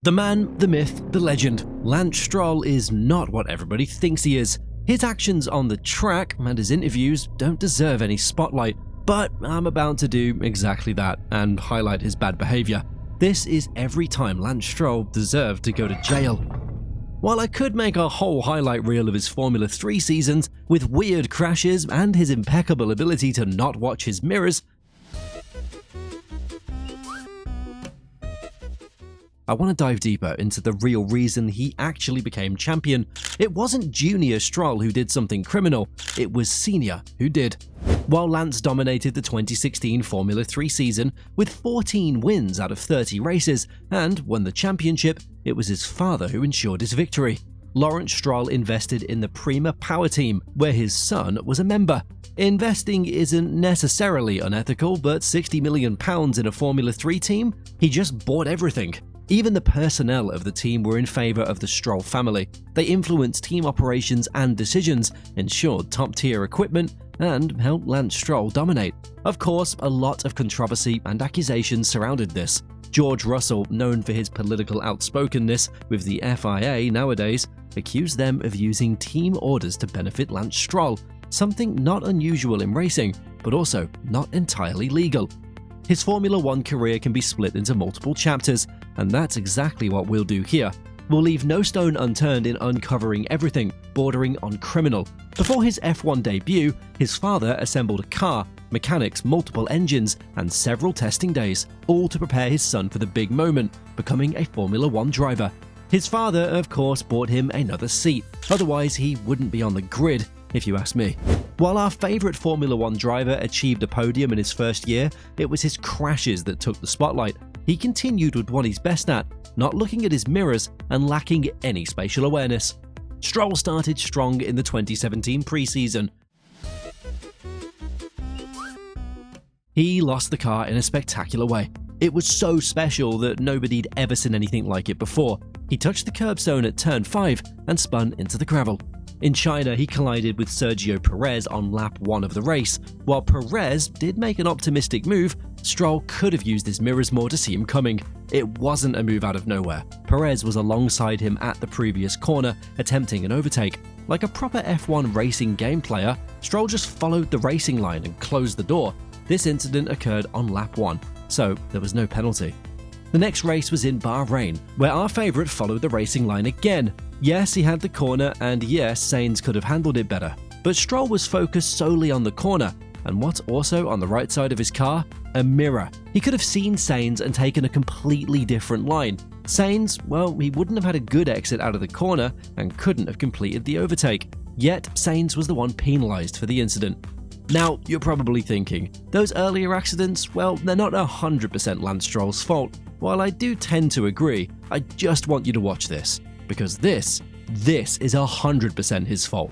The man, the myth, the legend, Lance Stroll is not what everybody thinks he is. His actions on the track and his interviews don't deserve any spotlight, but I'm about to do exactly that and highlight his bad behavior. This is every time Lance Stroll deserved to go to jail. While I could make a whole highlight reel of his Formula 3 seasons with weird crashes and his impeccable ability to not watch his mirrors, I want to dive deeper into the real reason he actually became champion. It wasn't junior Stroll who did something criminal, it was senior who did. While Lance dominated the 2016 Formula 3 season with 14 wins out of 30 races and won the championship, it was his father who ensured his victory. Lance Stroll invested in the Prima Power Team, where his son was a member. Investing isn't necessarily unethical, but £60 million in a Formula 3 team? He just bought everything. Even the personnel of the team were in favour of the Stroll family. They influenced team operations and decisions, ensured top-tier equipment, and helped Lance Stroll dominate. Of course, a lot of controversy and accusations surrounded this. George Russell, known for his political outspokenness with the FIA nowadays, accused them of using team orders to benefit Lance Stroll, something not unusual in racing, but also not entirely legal. His Formula 1 career can be split into multiple chapters, and that's exactly what we'll do here. We'll leave no stone unturned in uncovering everything, bordering on criminal. Before his F1 debut, his father assembled a car, mechanics, multiple engines, and several testing days, all to prepare his son for the big moment, becoming a Formula 1 driver. His father, of course, bought him another seat, otherwise he wouldn't be on the grid, if you ask me. While our favourite Formula 1 driver achieved a podium in his first year, it was his crashes that took the spotlight. He continued with what he's best at, not looking at his mirrors and lacking any spatial awareness. Stroll started strong in the 2017 pre-season. He lost the car in a spectacular way. It was so special that nobody'd ever seen anything like it before. He touched the curbstone at turn 5 and spun into the gravel. In China, he collided with Sergio Perez on lap 1 of the race. While Perez did make an optimistic move, Stroll could have used his mirrors more to see him coming. It wasn't a move out of nowhere. Perez was alongside him at the previous corner, attempting an overtake. Like a proper F1 racing game player, Stroll just followed the racing line and closed the door. This incident occurred on lap 1, so there was no penalty. The next race was in Bahrain, where our favourite followed the racing line again. Yes, he had the corner, and yes, Sainz could have handled it better. But Stroll was focused solely on the corner, and what's also on the right side of his car? A mirror. He could have seen Sainz and taken a completely different line. Sainz, well, he wouldn't have had a good exit out of the corner and couldn't have completed the overtake. Yet, Sainz was the one penalised for the incident. Now, you're probably thinking, those earlier accidents, well, they're not 100% Lance Stroll's fault. While I do tend to agree, I just want you to watch this, because this is 100% his fault.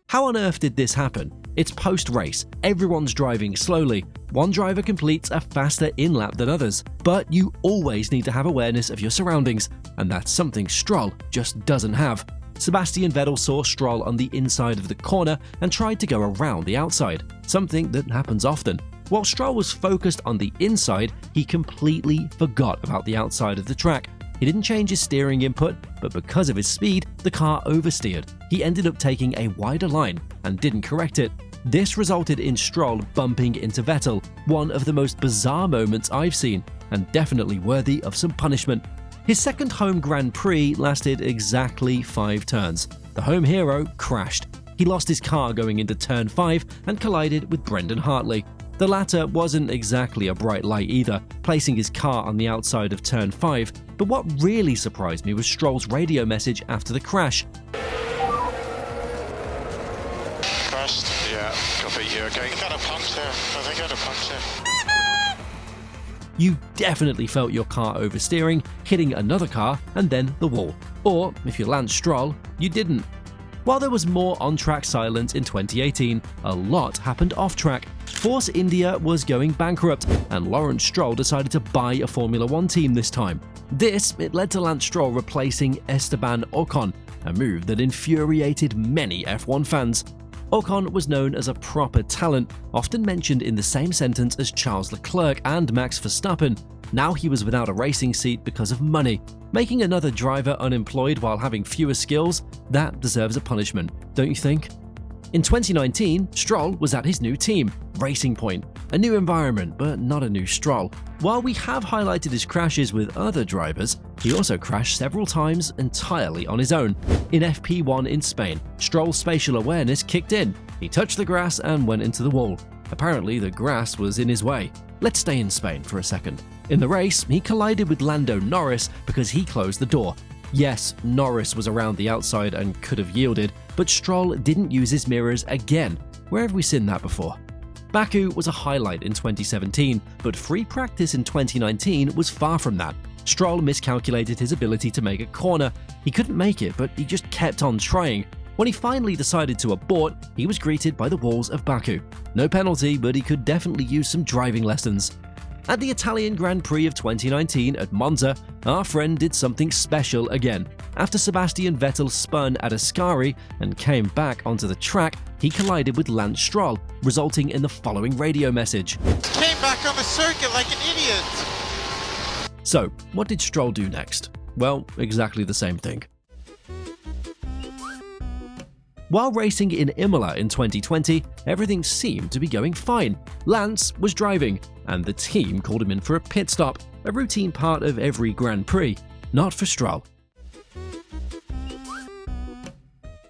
How on earth did this happen? It's post-race, everyone's driving slowly, one driver completes a faster in-lap than others, but you always need to have awareness of your surroundings, and that's something Stroll just doesn't have. Sebastian Vettel saw Stroll on the inside of the corner and tried to go around the outside, something that happens often. While Stroll was focused on the inside, he completely forgot about the outside of the track. He didn't change his steering input, but because of his speed, the car oversteered. He ended up taking a wider line and didn't correct it. This resulted in Stroll bumping into Vettel, one of the most bizarre moments I've seen, and definitely worthy of some punishment. His second home Grand Prix lasted exactly 5 turns. The home hero crashed. He lost his car going into turn 5 and collided with Brendan Hartley. The latter wasn't exactly a bright light either, placing his car on the outside of turn 5, but what really surprised me was Stroll's radio message after the crash. Crashed, yeah, copy, you okay? Got a puncture, I think I had a puncture. You definitely felt your car oversteering, hitting another car, and then the wall. Or, if you're Lance Stroll, you didn't. While there was more on-track silence in 2018, a lot happened off-track. Force India was going bankrupt, and Lance Stroll decided to buy a Formula 1 team this time. It led to Lance Stroll replacing Esteban Ocon, a move that infuriated many F1 fans. Ocon was known as a proper talent, often mentioned in the same sentence as Charles Leclerc and Max Verstappen. Now he was without a racing seat because of money. Making another driver unemployed while having fewer skills, that deserves a punishment, don't you think? In 2019, Stroll was at his new team, Racing Point. A new environment, but not a new Stroll. While we have highlighted his crashes with other drivers, he also crashed several times entirely on his own. In FP1 in Spain, Stroll's spatial awareness kicked in. He touched the grass and went into the wall. Apparently, the grass was in his way. Let's stay in Spain for a second. In the race, he collided with Lando Norris because he closed the door. Yes, Norris was around the outside and could have yielded, but Stroll didn't use his mirrors again. Where have we seen that before? Baku was a highlight in 2017, but free practice in 2019 was far from that. Stroll miscalculated his ability to make a corner. He couldn't make it, but he just kept on trying. When he finally decided to abort, he was greeted by the walls of Baku. No penalty, but he could definitely use some driving lessons. At the Italian Grand Prix of 2019 at Monza, our friend did something special again. After Sebastian Vettel spun at Ascari and came back onto the track, he collided with Lance Stroll, resulting in the following radio message. Came back on the circuit like an idiot. So, what did Stroll do next? Well, exactly the same thing. While racing in Imola in 2020, everything seemed to be going fine. Lance was driving, and the team called him in for a pit stop, a routine part of every Grand Prix. Not for Stroll.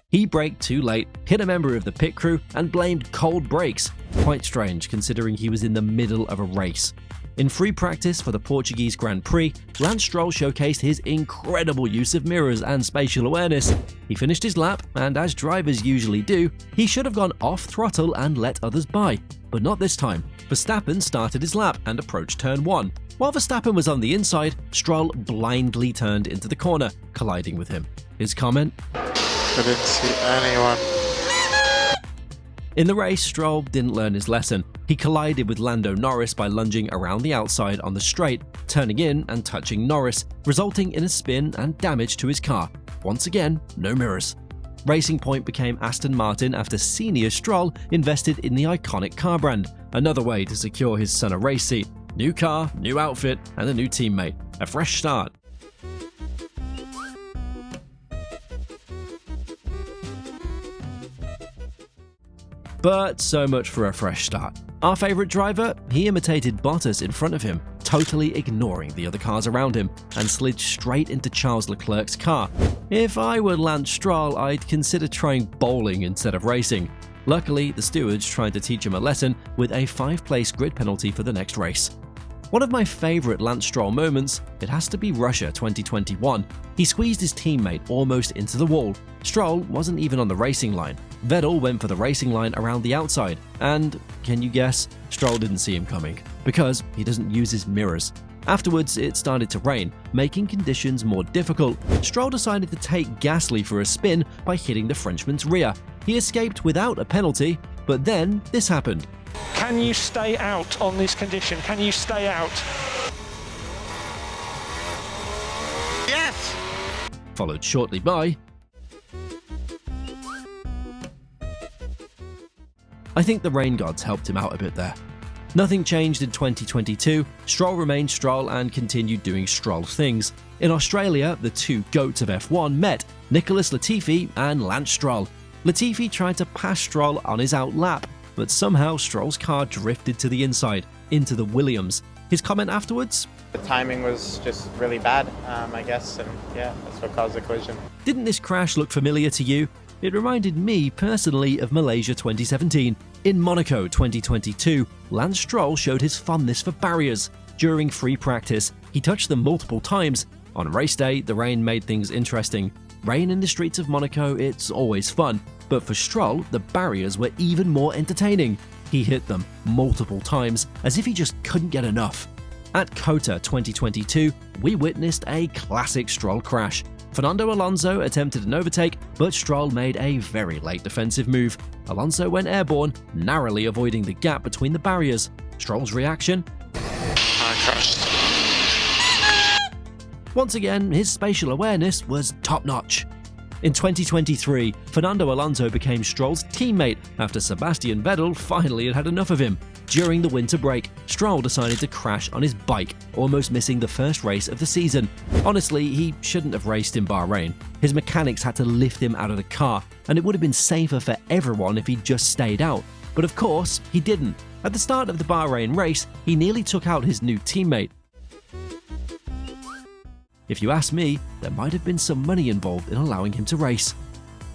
He braked too late, hit a member of the pit crew, and blamed cold brakes. Quite strange considering he was in the middle of a race. In free practice for the Portuguese Grand Prix, Lance Stroll showcased his incredible use of mirrors and spatial awareness. He finished his lap, and as drivers usually do, he should have gone off throttle and let others by. But not this time. Verstappen started his lap and approached turn 1. While Verstappen was on the inside, Stroll blindly turned into the corner, colliding with him. His comment? I didn't see anyone. In the race, Stroll didn't learn his lesson. He collided with Lando Norris by lunging around the outside on the straight, turning in and touching Norris, resulting in a spin and damage to his car. Once again, no mirrors. Racing Point became Aston Martin after senior Stroll invested in the iconic car brand, another way to secure his son a race seat. New car, new outfit, and a new teammate. A fresh start. But so much for a fresh start. Our favourite driver, he imitated Bottas in front of him, totally ignoring the other cars around him, and slid straight into Charles Leclerc's car. If I were Lance Stroll, I'd consider trying bowling instead of racing. Luckily, the stewards tried to teach him a lesson with a 5-place grid penalty for the next race. One of my favourite Lance Stroll moments, it has to be Russia 2021. He squeezed his teammate almost into the wall. Stroll wasn't even on the racing line. Vettel went for the racing line around the outside, and, can you guess, Stroll didn't see him coming, because he doesn't use his mirrors. Afterwards, it started to rain, making conditions more difficult. Stroll decided to take Gasly for a spin by hitting the Frenchman's rear. He escaped without a penalty, but then this happened. Can you stay out on this condition? Can you stay out? Yes! Followed shortly by... I think the rain gods helped him out a bit there. Nothing changed in 2022, Stroll remained Stroll and continued doing Stroll things. In Australia, the two GOATs of F1 met, Nicholas Latifi and Lance Stroll. Latifi tried to pass Stroll on his out lap, but somehow Stroll's car drifted to the inside, into the Williams. His comment afterwards? The timing was just really bad, I guess, and yeah, that's what caused the collision. Didn't this crash look familiar to you? It reminded me personally of Malaysia 2017. In Monaco 2022, Lance Stroll showed his fondness for barriers. During free practice, he touched them multiple times. On race day, the rain made things interesting. Rain in the streets of Monaco, it's always fun. But for Stroll, the barriers were even more entertaining. He hit them multiple times, as if he just couldn't get enough. At COTA 2022, we witnessed a classic Stroll crash. Fernando Alonso attempted an overtake, but Stroll made a very late defensive move. Alonso went airborne, narrowly avoiding the gap between the barriers. Stroll's reaction? I crashed. Once again, his spatial awareness was top-notch. In 2023, Fernando Alonso became Stroll's teammate after Sebastian Vettel finally had enough of him. During the winter break, Stroll decided to crash on his bike, almost missing the first race of the season. Honestly, he shouldn't have raced in Bahrain. His mechanics had to lift him out of the car, and it would have been safer for everyone if he'd just stayed out. But of course, he didn't. At the start of the Bahrain race, he nearly took out his new teammate. If you ask me, there might have been some money involved in allowing him to race.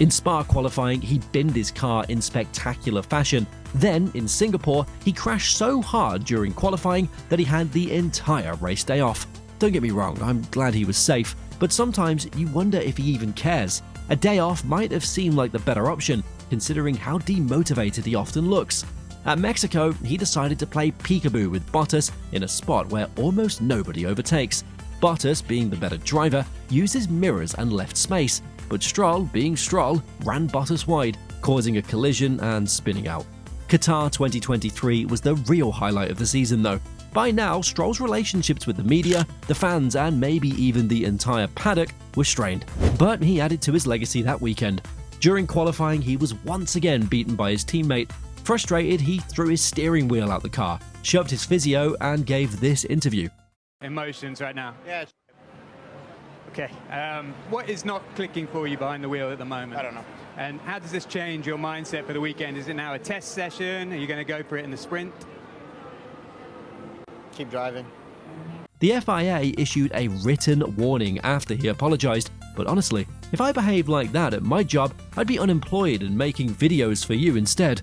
In Spa qualifying, he binned his car in spectacular fashion. Then, in Singapore, he crashed so hard during qualifying that he had the entire race day off. Don't get me wrong, I'm glad he was safe, but sometimes you wonder if he even cares. A day off might have seemed like the better option, considering how demotivated he often looks. At Mexico, he decided to play peekaboo with Bottas in a spot where almost nobody overtakes. Bottas, being the better driver, uses mirrors and left space, but Stroll, being Stroll, ran Bottas wide, causing a collision and spinning out. Qatar 2023 was the real highlight of the season though. By now, Stroll's relationships with the media, the fans, and maybe even the entire paddock were strained. But he added to his legacy that weekend. During qualifying, he was once again beaten by his teammate. Frustrated, he threw his steering wheel out the car, shoved his physio, and gave this interview. Emotions right now. Yeah, Okay. What is not clicking for you behind the wheel at the moment? I don't know. And how does this change your mindset for the weekend? Is it now a test session? Are you going to go for it in the sprint? Keep driving. The FIA issued a written warning after he apologized, but honestly, if I behaved like that at my job, I'd be unemployed and making videos for you instead.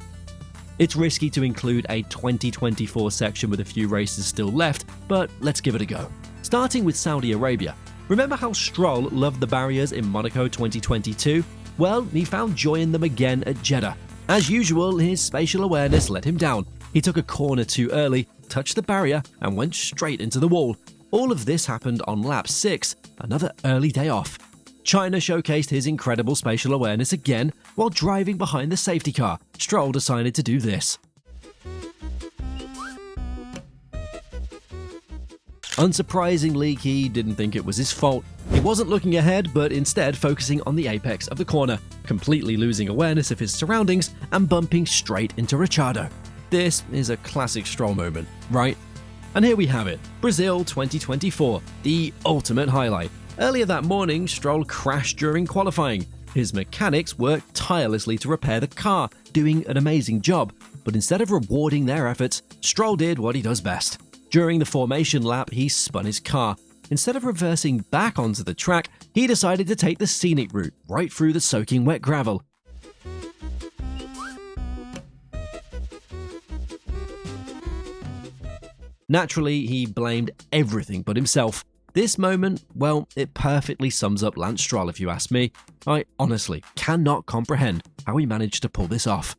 It's risky to include a 2024 section with a few races still left, but let's give it a go. Starting with Saudi Arabia. Remember how Stroll loved the barriers in Monaco 2022? Well, he found joy in them again at Jeddah. As usual, his spatial awareness let him down. He took a corner too early, touched the barrier, and went straight into the wall. All of this happened on lap 6, another early day off. China showcased his incredible spatial awareness again while driving behind the safety car. Stroll decided to do this. Unsurprisingly, he didn't think it was his fault. He wasn't looking ahead, but instead focusing on the apex of the corner, completely losing awareness of his surroundings and bumping straight into Ricciardo. This is a classic Stroll moment, right? And here we have it, Brazil 2024, the ultimate highlight. Earlier that morning, Stroll crashed during qualifying. His mechanics worked tirelessly to repair the car, doing an amazing job. But instead of rewarding their efforts, Stroll did what he does best. During the formation lap, he spun his car. Instead of reversing back onto the track, he decided to take the scenic route right through the soaking wet gravel. Naturally, he blamed everything but himself. This moment, well, it perfectly sums up Lance Stroll if you ask me. I honestly cannot comprehend how he managed to pull this off.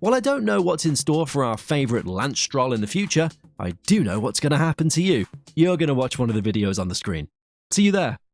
While I don't know what's in store for our favourite Lance Stroll in the future, I do know what's going to happen to you. You're going to watch one of the videos on the screen. See you there.